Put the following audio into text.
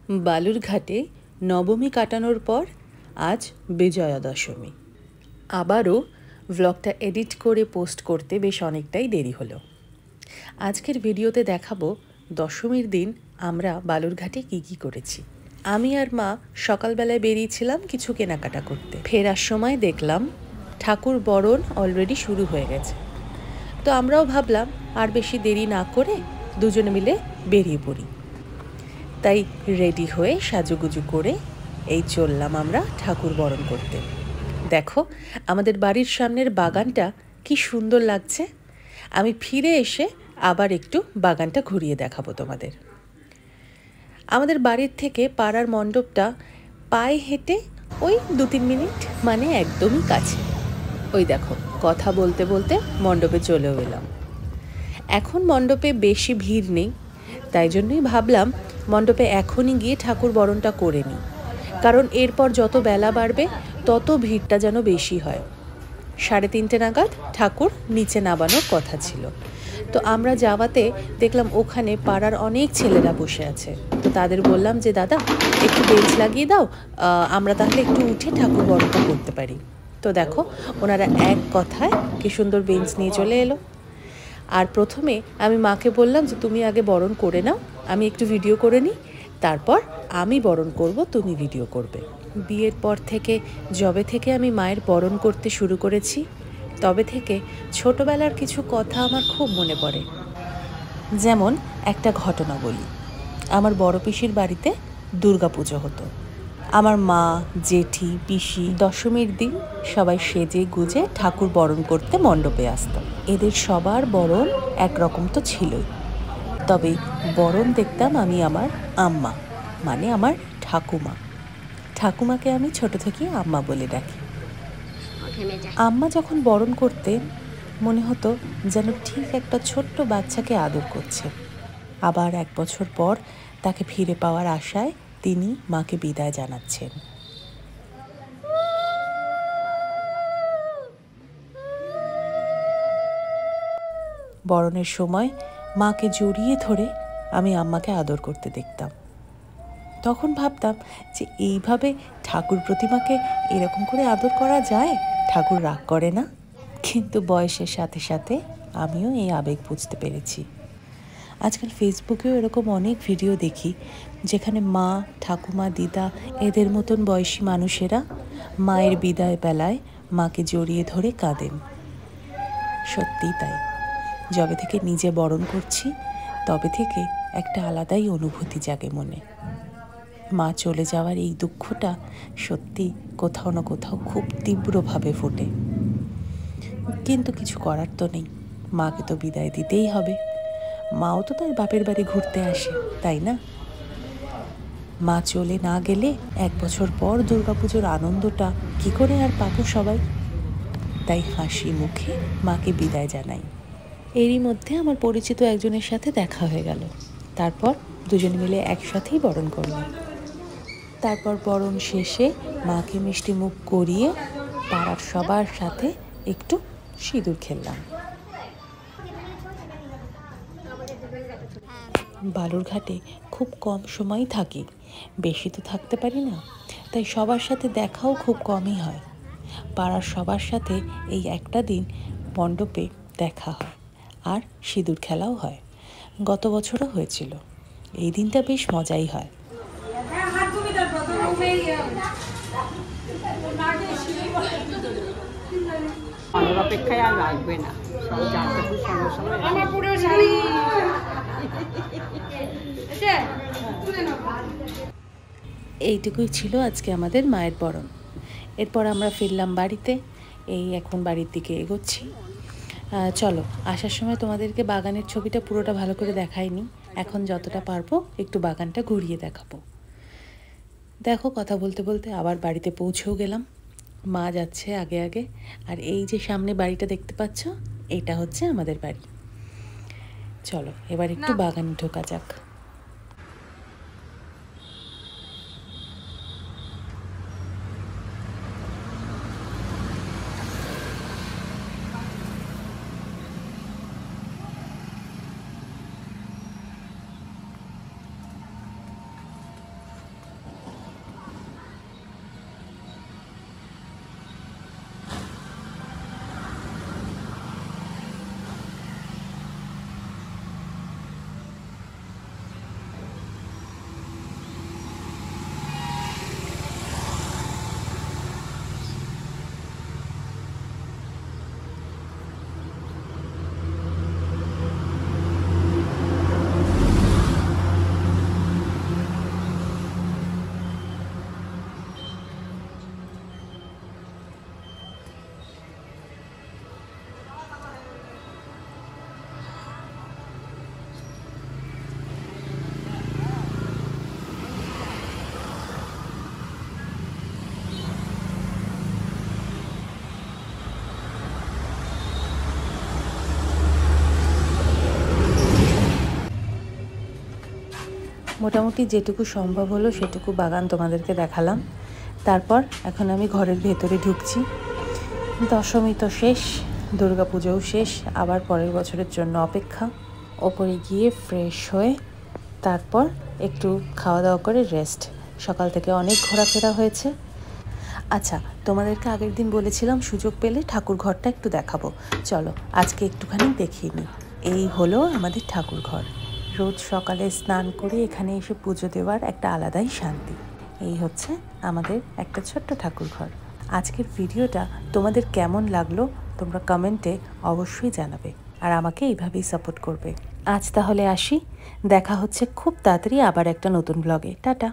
বালুরঘাটে নবমী কাটানোর পর আজ বিজয়া দশমী। আবারও ব্লগটা এডিট করে পোস্ট করতে বেশ অনেকটাই দেরি হলো। আজকের ভিডিওতে দেখাবো দশমীর দিন আমরা বালুরঘাটে কী করেছি। আমি আর মা সকালবেলায় বেরিয়েছিলাম কিছু কেনাকাটা করতে। ফেরার সময় দেখলাম ঠাকুর বরণ অলরেডি শুরু হয়ে গেছে। তো আমরাও ভাবলাম আর বেশি দেরি না করে দুজনে মিলে বেরিয়ে পড়ি। তাই রেডি হয়ে সাজুগুজু করে এই চললাম আমরা ঠাকুর বরণ করতে। দেখো আমাদের বাড়ির সামনের বাগানটা কি সুন্দর লাগছে। আমি ফিরে এসে আবার একটু বাগানটা ঘুরিয়ে দেখাবো তোমাদের। আমাদের বাড়ির থেকে পাড়ার মণ্ডপটা পায়ে হেঁটে ওই 2-3 মিনিট, মানে একদমই কাছে। ওই দেখো কথা বলতে বলতে মণ্ডপে চলেও এলাম। এখন মণ্ডপে বেশি ভিড় নেই, তাই জন্যই ভাবলাম মণ্ডপে এখনই গিয়ে ঠাকুর বরণটা করে নিই, কারণ এরপর যত বেলা বাড়বে তত ভিড়টা যেন বেশি হয়। 3:30 নাগাদ ঠাকুর নিচে নামানোর কথা ছিল। তো আমরা যাওয়াতে দেখলাম ওখানে পাড়ার অনেক ছেলেরা বসে আছে। তো তাদের বললাম যে দাদা একটু বেঞ্চ লাগিয়ে দাও, আমরা তাহলে একটু উঠে ঠাকুর বরণটা করতে পারি। তো দেখো ওনারা এক কথায় কি সুন্দর বেঞ্চ নিয়ে চলে এলো। আর প্রথমে আমি মাকে বললাম যে তুমি আগে বরণ করে নাও, আমি একটু ভিডিও করে নিই, তারপর আমি বরণ করব, তুমি ভিডিও করবে। বিয়ের পর থেকে যবে থেকে আমি মায়ের বরণ করতে শুরু করেছি তবে থেকে ছোটবেলার কিছু কথা আমার খুব মনে পড়ে। যেমন একটা ঘটনা বলি। আমার বড় পিসির বাড়িতে দুর্গাপুজো হতো। আমার মা, জেঠি, পিসি দশমীর দিন সবাই সেজে গুজে ঠাকুর বরণ করতে মণ্ডপে আসতো। এদের সবার বরণ একরকম তো ছিলই, তবে বরণ দেখতাম আমি আমার আম্মা, মানে আমার ঠাকুমা। ঠাকুমাকে আমি ছোট থেকে আম্মা বলে ডাকি। আম্মা যখন বরণ করতেন মনে হতো যেন ঠিক একটা ছোট্ট বাচ্চাকে আদর করছে। আবার 1 বছর পর তাকে ফিরে পাওয়ার আশায় তিনি মাকে বিদায় জানাচ্ছেন। বরণের সময় মাকে জড়িয়ে ধরে আমি আম্মাকে আদর করতে দেখতাম। তখন ভাবতাম যে এইভাবে ঠাকুর প্রতিমাকে এরকম করে আদর করা যায়, ঠাকুর রাগ করে না। কিন্তু বয়সের সাথে সাথে আমিও এই আবেগ বুঝতে পেরেছি। আজকাল ফেসবুকেও এরকম অনেক ভিডিও দেখি যেখানে মা, ঠাকুমা, দিদা এদের মতন বয়সী মানুষেরা মায়ের বিদায় বেলায় মাকে জড়িয়ে ধরে কাঁদেন। সত্যিই তাই, যবে থেকে নিজে বরণ করছি তবে থেকে একটা আলাদাই অনুভূতি জাগে মনে। মা চলে যাওয়ার এই দুঃখটা সত্যি কোথাও না কোথাও খুব তীব্রভাবে ফোটে। কিন্তু কিছু করার তো নেই, মাকে তো বিদায় দিতেই হবে। মাও তো তার বাপের বাড়ি ঘুরতে আসে, তাই না? মা চলে না গেলে 1 বছর পর দুর্গাপুজোর আনন্দটা কি করে আর পাবো সবাই? তাই হাসি মুখে মাকে বিদায় জানাই। এরই মধ্যে আমার পরিচিত একজনের সাথে দেখা হয়ে গেল। তারপর দুজনে মিলে একসাথেই বরণ করলাম। তারপর বরণ শেষে মাকে মিষ্টি মুখ করিয়ে পাড়ার সবার সাথে একটু সিঁদুর খেললাম। বালুরঘাটে খুব কম সময় থাকি, বেশি তো থাকতে পারি না, তাই সবার সাথে দেখাও খুব কমই হয়। পাড়ার সবার সাথে এই একটা দিন মণ্ডপে দেখা হয় আর সিঁদুর খেলাও হয়। গত বছরও হয়েছিল। এই দিনটা বেশ মজাই হয়। অপেক্ষায় আর লাগবে না, এইটুকুই ছিল আজকে আমাদের মায়ের বরণ। এরপর আমরা ফিরলাম বাড়িতে। এই এখন বাড়ির দিকে এগোচ্ছি। চলো, আসার সময় তোমাদেরকে বাগানের ছবিটা পুরোটা ভালো করে দেখাইনি, এখন যতটা পারবো একটু বাগানটা ঘুরিয়ে দেখাবো। দেখো কথা বলতে বলতে আবার বাড়িতে পৌঁছেও গেলাম। মা যাচ্ছে আগে আগে, আর এই যে সামনে বাড়িটা দেখতে পাচ্ছ, এটা হচ্ছে আমাদের বাড়ি। চলো এবার একটু বাগানে ঢোকা যাক। মোটামুটি যেটুকু সম্ভব হলো সেটুকু বাগান তোমাদেরকে দেখালাম। তারপর এখন আমি ঘরের ভেতরে ঢুকছি। দশমী তো শেষ, দুর্গাপুজোও শেষ, আবার পরের বছরের জন্য অপেক্ষা। ওপরে গিয়ে ফ্রেশ হয়ে তারপর একটু খাওয়া দাওয়া করে রেস্ট। সকাল থেকে অনেক ঘোরাফেরা হয়েছে। আচ্ছা, তোমাদেরকে আগের দিন বলেছিলাম সুযোগ পেলে ঠাকুর ঘরটা একটু দেখাবো। চলো আজকে একটুখানি দেখিয়ে নিই। এই হলো আমাদের ঠাকুর ঘর। রোজ সকালে স্নান করে এখানে এসে পুজো দেওয়ার একটা আলাদাই শান্তি। এই হচ্ছে আমাদের একটা ছোট্ট ঠাকুর ঘর। আজকের ভিডিওটা তোমাদের কেমন লাগলো তোমরা কমেন্টে অবশ্যই জানাবে, আর আমাকে এইভাবেই সাপোর্ট করবে। আজ তাহলে আসি, দেখা হচ্ছে খুব তাড়াতাড়ি আবার একটা নতুন ব্লগে। টাটা।